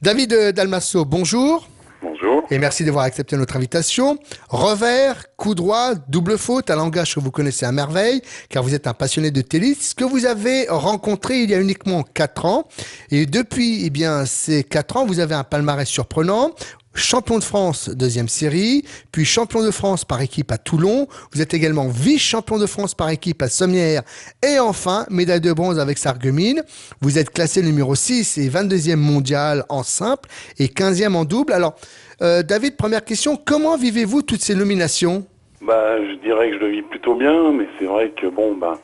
David Dalmasso, bonjour. Bonjour. Et merci d'avoir accepté notre invitation. Revers, coup droit, double faute, un langage que vous connaissez à merveille, car vous êtes un passionné de tennis, que vous avez rencontré il y a uniquement 4 ans. Et depuis ces 4 ans, vous avez un palmarès surprenant. Champion de France, deuxième série, puis champion de France par équipe à Toulon. Vous êtes également vice-champion de France par équipe à Sommières. Et enfin, médaille de bronze avec Sarreguemines. Vous êtes classé numéro 6 et 22e mondial en simple et 15e en double. Alors, David, première question, comment vivez-vous toutes ces nominations? Je dirais que je le vis plutôt bien, mais c'est vrai que moi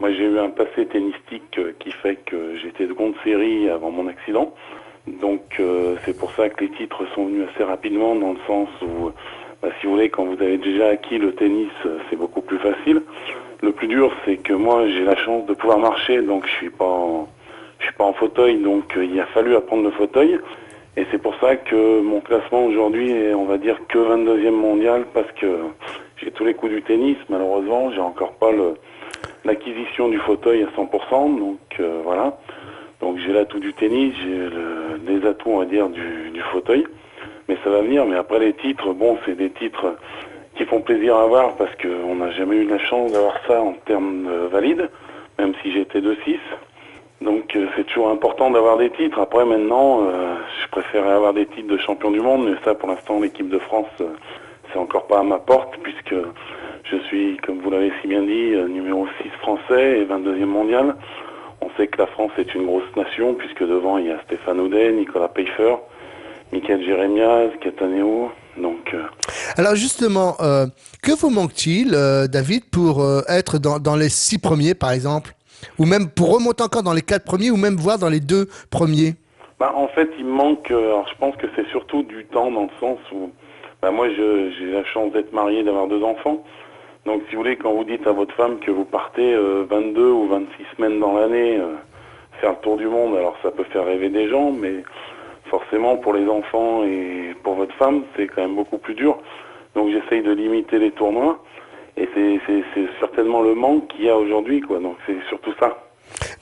j'ai eu un passé tennistique qui fait que j'étais seconde série avant mon accident. Donc c'est pour ça que les titres sont venus assez rapidement, dans le sens où, si vous voulez, quand vous avez déjà acquis le tennis, c'est beaucoup plus facile. Le plus dur, c'est que moi j'ai la chance de pouvoir marcher, donc je suis pas en fauteuil, donc il a fallu apprendre le fauteuil. Et c'est pour ça que mon classement aujourd'hui est, on va dire, que 22e mondial, parce que j'ai tous les coups du tennis. Malheureusement, j'ai encore pas l'acquisition du fauteuil à 100%, donc voilà. Donc j'ai l'atout du tennis, j'ai des atouts, on va dire, du fauteuil. Mais ça va venir. Mais après les titres, bon, c'est des titres qui font plaisir à voir, parce qu'on n'a jamais eu la chance d'avoir ça en termes valides, même si j'étais 2-6. Donc c'est toujours important d'avoir des titres. Après maintenant, je préférais avoir des titres de champion du monde, mais ça pour l'instant l'équipe de France, c'est encore pas à ma porte, puisque je suis, comme vous l'avez si bien dit, numéro 6 français et 22e mondial. On sait que la France est une grosse nation, puisque devant il y a Stéphane Audet, Nicolas Pfeiffer, Michael Jérémiaz, Cataneo. Donc Alors justement, que vous manque-t-il, David, pour être dans les 6 premiers, par exemple? Ou même pour remonter encore dans les 4 premiers, ou même voir dans les 2 premiers? en fait, il me manque, alors je pense que c'est surtout du temps, dans le sens où moi j'ai la chance d'être marié, d'avoir 2 enfants. Donc si vous voulez, quand vous dites à votre femme que vous partez 22 ou 26 semaines dans l'année faire le tour du monde, alors ça peut faire rêver des gens, mais forcément pour les enfants et pour votre femme, c'est quand même beaucoup plus dur. Donc j'essaye de limiter les tournois, et c'est certainement le manque qu'il y a aujourd'hui, quoi. Donc c'est surtout ça.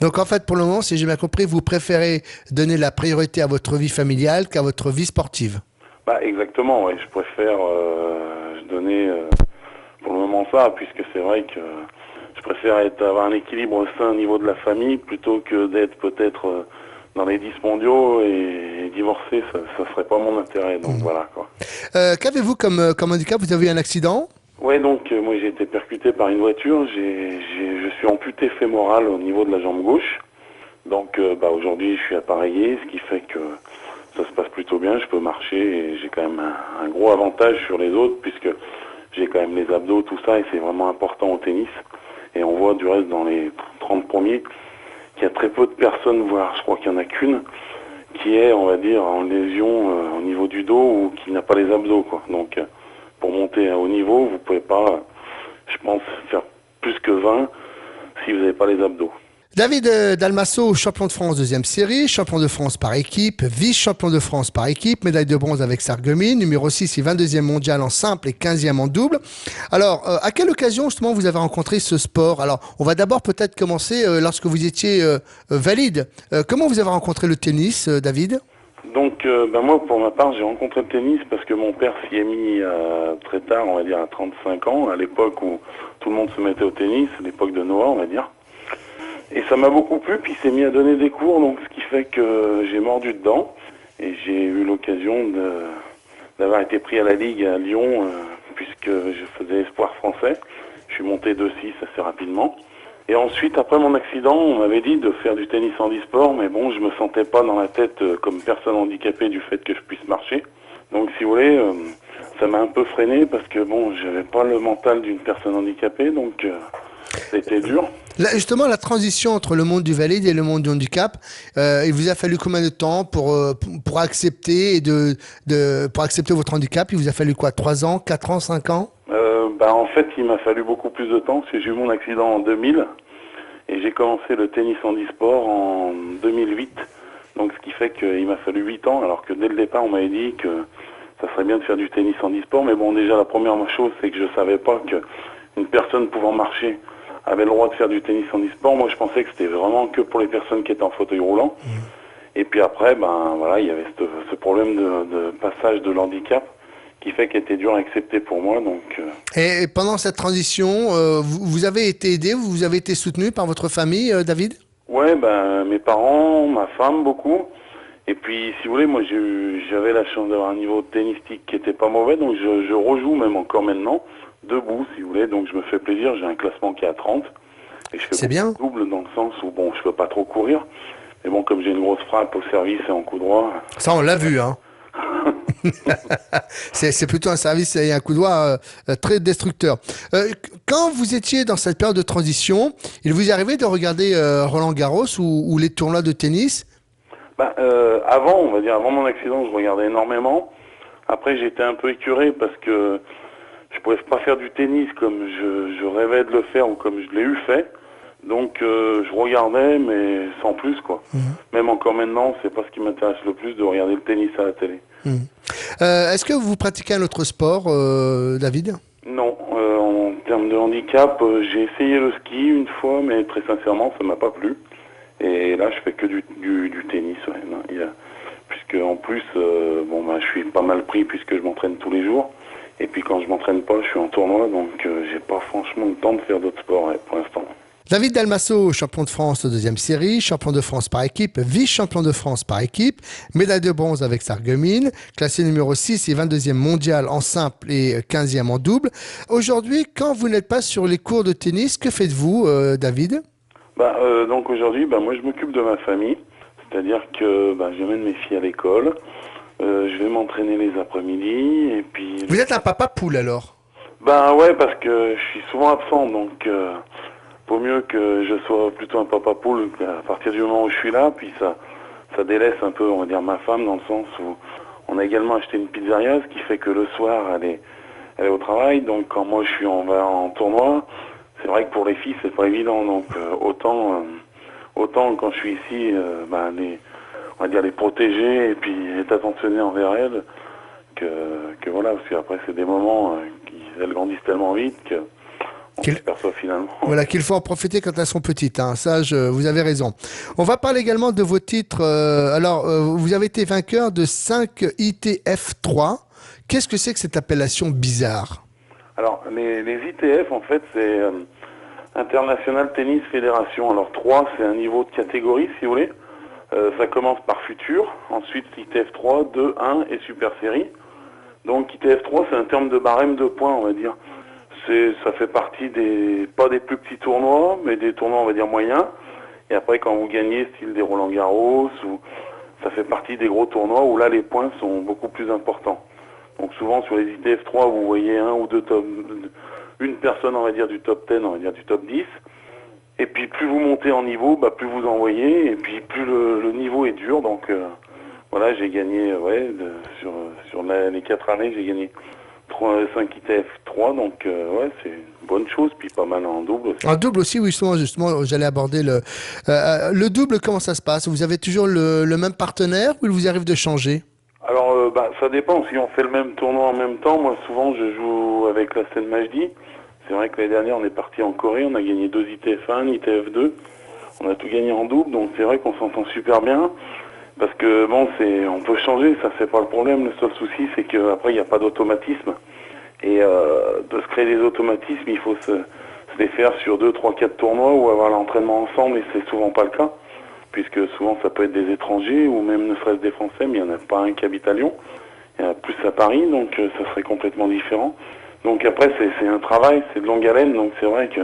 Donc en fait, pour le moment, si j'ai bien compris, vous préférez donner la priorité à votre vie familiale qu'à votre vie sportive. Exactement, ouais. Je préfère donner pour le moment ça, puisque c'est vrai que je préfère avoir un équilibre sain au niveau de la famille, plutôt que d'être peut-être dans les 10 mondiaux et divorcer. Ça serait pas mon intérêt, donc voilà, quoi. Qu'avez-vous comme handicap? Vous avez eu un accident? Ouais, donc moi j'ai été percuté par une voiture. Je suis amputé fémoral au niveau de la jambe gauche. Donc aujourd'hui je suis appareillé, ce qui fait que ça se passe plutôt bien. Je peux marcher et j'ai quand même un gros avantage sur les autres, puisque j'ai quand même les abdos, tout ça, et c'est vraiment important au tennis. Et on voit du reste dans les 30 premiers qu'il y a très peu de personnes, voire je crois qu'il n'y en a qu'une, qui est, on va dire, en lésion au niveau du dos, ou qui n'a pas les abdos, quoi. Donc pour monter à haut niveau, vous pouvez pas, je pense, faire plus que 20 si vous n'avez pas les abdos. David Dalmasso, champion de France deuxième série, champion de France par équipe, vice-champion de France par équipe, médaille de bronze avec Sarreguemines, numéro 6 et 22e mondial en simple et 15e en double. Alors, à quelle occasion justement vous avez rencontré ce sport? Alors, on va d'abord peut-être commencer lorsque vous étiez valide. Comment vous avez rencontré le tennis, David? Donc moi pour ma part j'ai rencontré le tennis parce que mon père s'y est mis très tard, on va dire à 35 ans, à l'époque où tout le monde se mettait au tennis, l'époque de Noah, on va dire. Et ça m'a beaucoup plu, puis il s'est mis à donner des cours, donc ce qui fait que j'ai mordu dedans. Et j'ai eu l'occasion d'avoir été pris à la Ligue à Lyon, puisque je faisais espoir français. Je suis monté 2-6 assez rapidement. Et ensuite, après mon accident, on m'avait dit de faire du tennis handisport, mais bon, je me sentais pas dans la tête comme personne handicapée du fait que je puisse marcher. Donc si vous voulez, ça m'a un peu freiné, parce que bon, j'avais pas le mental d'une personne handicapée, donc c'était dur. Là, justement, la transition entre le monde du valide et le monde du handicap, il vous a fallu combien de temps pour accepter pour accepter votre handicap? Il vous a fallu quoi? 3 ans, 4 ans, 5 ans? En fait, il m'a fallu beaucoup plus de temps, parce que j'ai eu mon accident en 2000, et j'ai commencé le tennis handisport en 2008. Donc ce qui fait qu'il m'a fallu 8 ans, alors que dès le départ, on m'avait dit que ça serait bien de faire du tennis handisport. Mais bon, déjà, la première chose, c'est que je savais pas qu'une personne pouvant marcher avait le droit de faire du tennis handisport. Moi, je pensais que c'était vraiment que pour les personnes qui étaient en fauteuil roulant. Et puis après, ben voilà, il y avait ce problème de passage de l'handicap qui fait qu'il était dur à accepter pour moi. Donc, Et pendant cette transition, vous avez été aidé, vous avez été soutenu par votre famille, David? ouais, ben mes parents, ma femme beaucoup. Et puis, si vous voulez, moi j'avais la chance d'avoir un niveau tennistique qui était pas mauvais, donc je rejoue même encore maintenant, debout, si vous voulez. Donc je me fais plaisir, j'ai un classement qui est à 30. Et je fais C'est bien. double dans le sens où, bon, je peux pas trop courir. Mais bon, comme j'ai une grosse frappe au service et en coup droit. Ça, on l'a vu, hein. C'est plutôt un service et un coup de doigt très destructeur. Quand vous étiez dans cette période de transition, il vous est arrivé de regarder Roland Garros ou les tournois de tennis? Ben, avant, on va dire, avant mon accident, je regardais énormément. Après, j'étais un peu écuré parce que je pouvais pas faire du tennis comme je rêvais de le faire ou comme je l'ai eu fait. Donc, je regardais, mais sans plus, quoi. Même encore maintenant, c'est pas ce qui m'intéresse le plus de regarder le tennis à la télé. Est-ce que vous pratiquez un autre sport, David? Non, en termes de handicap, j'ai essayé le ski une fois, mais très sincèrement, ça m'a pas plu. Et là, je fais que du tennis, ouais. Non, puisque en plus, bon, bah, je suis pas mal pris puisque je m'entraîne tous les jours. Et puis quand je m'entraîne pas, je suis en tournoi, donc j'ai pas franchement le temps de faire d'autres sports ouais, pour l'instant. David Dalmasso, champion de France de deuxième série, champion de France par équipe, vice-champion de France par équipe, médaille de bronze avec Sarreguemines, classé numéro 6 et 22e mondial en simple et 15e en double. Aujourd'hui, quand vous n'êtes pas sur les cours de tennis, que faites-vous, David? Bah, donc aujourd'hui, bah, moi je m'occupe de ma famille, c'est-à-dire que bah, j'amène mes filles à l'école, je vais m'entraîner les après-midi, et puis... Vous êtes un papa poule alors? Ben ouais, parce que je suis souvent absent, donc vaut mieux que je sois plutôt un papa poule à partir du moment où je suis là, puis ça délaisse un peu, on va dire, ma femme, dans le sens où on a également acheté une pizzeria, ce qui fait que le soir, elle est au travail, donc quand moi je suis en tournoi, c'est vrai que pour les filles, c'est pas évident, donc autant quand je suis ici, ben, on va dire les protéger et puis être attentionné envers elles, que voilà, parce qu'après c'est des moments elles grandissent tellement vite que on s'aperçoit finalement. Voilà, qu'il faut en profiter quand elles sont petites. Hein. Ça, vous avez raison. On va parler également de vos titres. Vous avez été vainqueur de 5 ITF 3. Qu'est-ce que c'est que cette appellation bizarre? Alors, les ITF, en fait, c'est International Tennis Fédération. Alors, 3, c'est un niveau de catégorie, si vous voulez. Ça commence par Futur. Ensuite, ITF 3, 2, 1 et Super Série. Donc, ITF 3, c'est un terme de barème de points, on va dire. Ça fait partie pas des plus petits tournois, mais des tournois, on va dire, moyens. Et après, quand vous gagnez, style des Roland Garros, ça fait partie des gros tournois où là, les points sont beaucoup plus importants. Donc souvent, sur les ITF 3, vous voyez un ou deux une personne, on va dire, du top 10, on va dire, du top 10. Et puis, plus vous montez en niveau, bah, plus vous envoyez, et puis plus le niveau est dur. Donc, voilà, j'ai gagné, sur les 4 années, j'ai gagné 5 ITF 3, donc ouais, c'est une bonne chose, puis pas mal en double aussi. En double aussi, oui, justement, j'allais aborder le double, comment ça se passe? Vous avez toujours le même partenaire ou il vous arrive de changer? Alors, ça dépend, si on fait le même tournoi en même temps, moi souvent je joue avec la Seine Majdi. C'est vrai que l'année dernière on est parti en Corée, on a gagné 2 ITF 1, ITF 2, on a tout gagné en double, donc c'est vrai qu'on s'entend super bien. Parce que bon, on peut changer, ça c'est pas le problème. Le seul souci, c'est qu'après il n'y a pas d'automatisme. Et de se créer des automatismes, il faut se les faire sur 2, 3, 4 tournois ou avoir l'entraînement ensemble, et c'est souvent pas le cas. Puisque souvent ça peut être des étrangers ou même ne serait-ce des Français, mais il n'y en a pas un qui habite à Lyon. Il y en a plus à Paris, donc ça serait complètement différent. Donc après, c'est un travail, c'est de longue haleine, donc c'est vrai que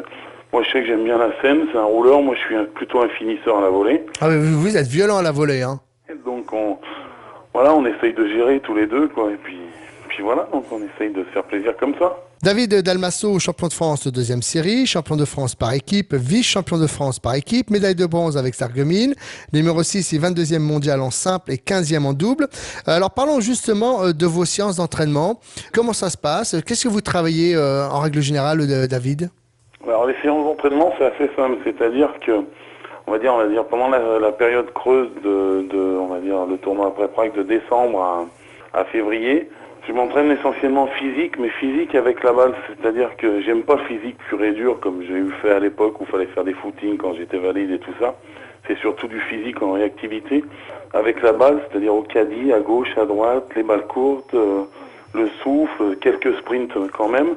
moi je sais que j'aime bien la scène, c'est un rouleur, moi je suis plutôt un finisseur à la volée. Ah, mais vous êtes violent à la volée, hein? Donc on essaye de gérer tous les deux, quoi, et puis voilà, donc on essaye de se faire plaisir comme ça. David Dalmasso, champion de France de deuxième série, champion de France par équipe, vice-champion de France par équipe, médaille de bronze avec Sarreguemines, numéro 6 et 22e mondial en simple et 15e en double. Alors parlons justement de vos séances d'entraînement. Comment ça se passe? Qu'est-ce que vous travaillez en règle générale, David? Alors les séances d'entraînement, c'est assez simple, c'est-à-dire que on va dire pendant la période creuse on va dire le tournoi après Prague de décembre à février, je m'entraîne essentiellement physique, mais physique avec la balle, c'est-à-dire que j'aime pas le physique pur et dur comme j'ai eu fait à l'époque où il fallait faire des footings quand j'étais valide et tout ça. c'est surtout du physique en réactivité, avec la balle, c'est-à-dire au caddie, à gauche, à droite, les balles courtes, le souffle, quelques sprints quand même.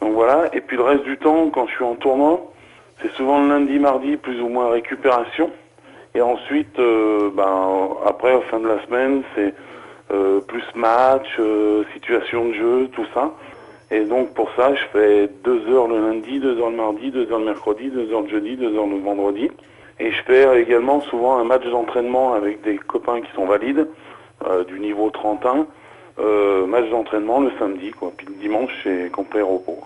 Donc voilà, et puis le reste du temps, quand je suis en tournoi, c'est souvent le lundi, mardi, plus ou moins récupération. Et ensuite, après, au fin de la semaine, c'est plus match, situation de jeu, tout ça. Et donc pour ça, je fais 2 heures le lundi, 2 heures le mardi, 2 heures le mercredi, 2 heures le jeudi, 2 heures le vendredi. Et je fais également souvent un match d'entraînement avec des copains qui sont valides, du niveau 31. Match d'entraînement le samedi, quoi. Puis le dimanche, c'est complet repos.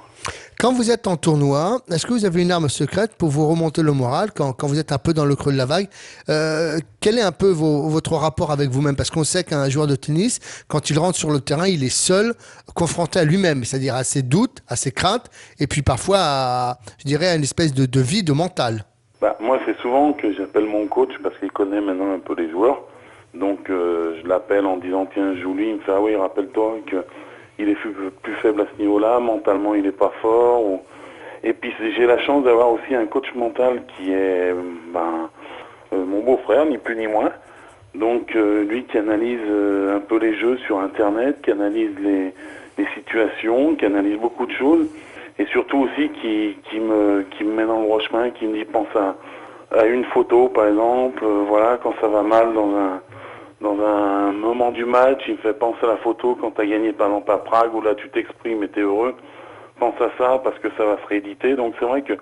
Quand vous êtes en tournoi, est-ce que vous avez une arme secrète pour vous remonter le moral quand vous êtes un peu dans le creux de la vague? Quel est un peu votre rapport avec vous-même? Parce qu'on sait qu'un joueur de tennis, quand il rentre sur le terrain, il est seul, confronté à lui-même, c'est-à-dire à ses doutes, à ses craintes, et puis parfois je dirais, à une espèce de vide mental. Moi, c'est souvent que j'appelle mon coach parce qu'il connaît maintenant un peu les joueurs. Donc, je l'appelle en disant, tiens, je joue lui. Il me fait, ah oui, rappelle-toi qu'il est plus faible à ce niveau-là. Mentalement, il n'est pas fort. Et puis, j'ai la chance d'avoir aussi un coach mental qui est mon beau-frère, ni plus ni moins. Donc, lui qui analyse un peu les jeux sur Internet, qui analyse les situations, qui analyse beaucoup de choses. Et surtout aussi qui me met dans le droit chemin, qui me dit pense à une photo par exemple, voilà, quand ça va mal dans un moment du match, il me fait penser à la photo quand tu as gagné par exemple à Prague où là tu t'exprimes et tu es heureux, pense à ça parce que ça va se rééditer. Donc c'est vrai que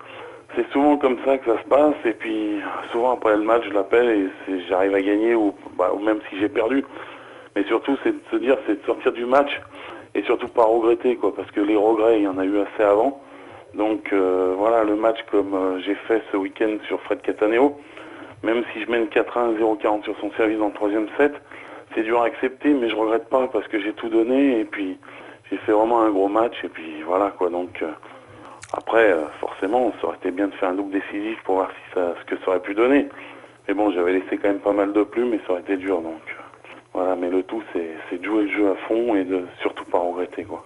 c'est souvent comme ça que ça se passe et puis souvent après le match je l'appelle et j'arrive à gagner ou même si j'ai perdu. Mais surtout c'est de se dire, c'est de sortir du match et surtout pas regretter, quoi, parce que les regrets, il y en a eu assez avant. Donc voilà, le match comme j'ai fait ce week-end sur Fred Cataneo, même si je mène 4-1, 0-40 sur son service dans le troisième set, c'est dur à accepter, mais je regrette pas parce que j'ai tout donné et puis j'ai fait vraiment un gros match et puis voilà, quoi. Donc après, forcément, ça aurait été bien de faire un double décisif pour voir si ce que ça aurait pu donner. Mais bon, j'avais laissé quand même pas mal de plumes, mais ça aurait été dur, donc voilà. Mais le tout, c'est de jouer le jeu à fond et de surtout pas regretter, quoi.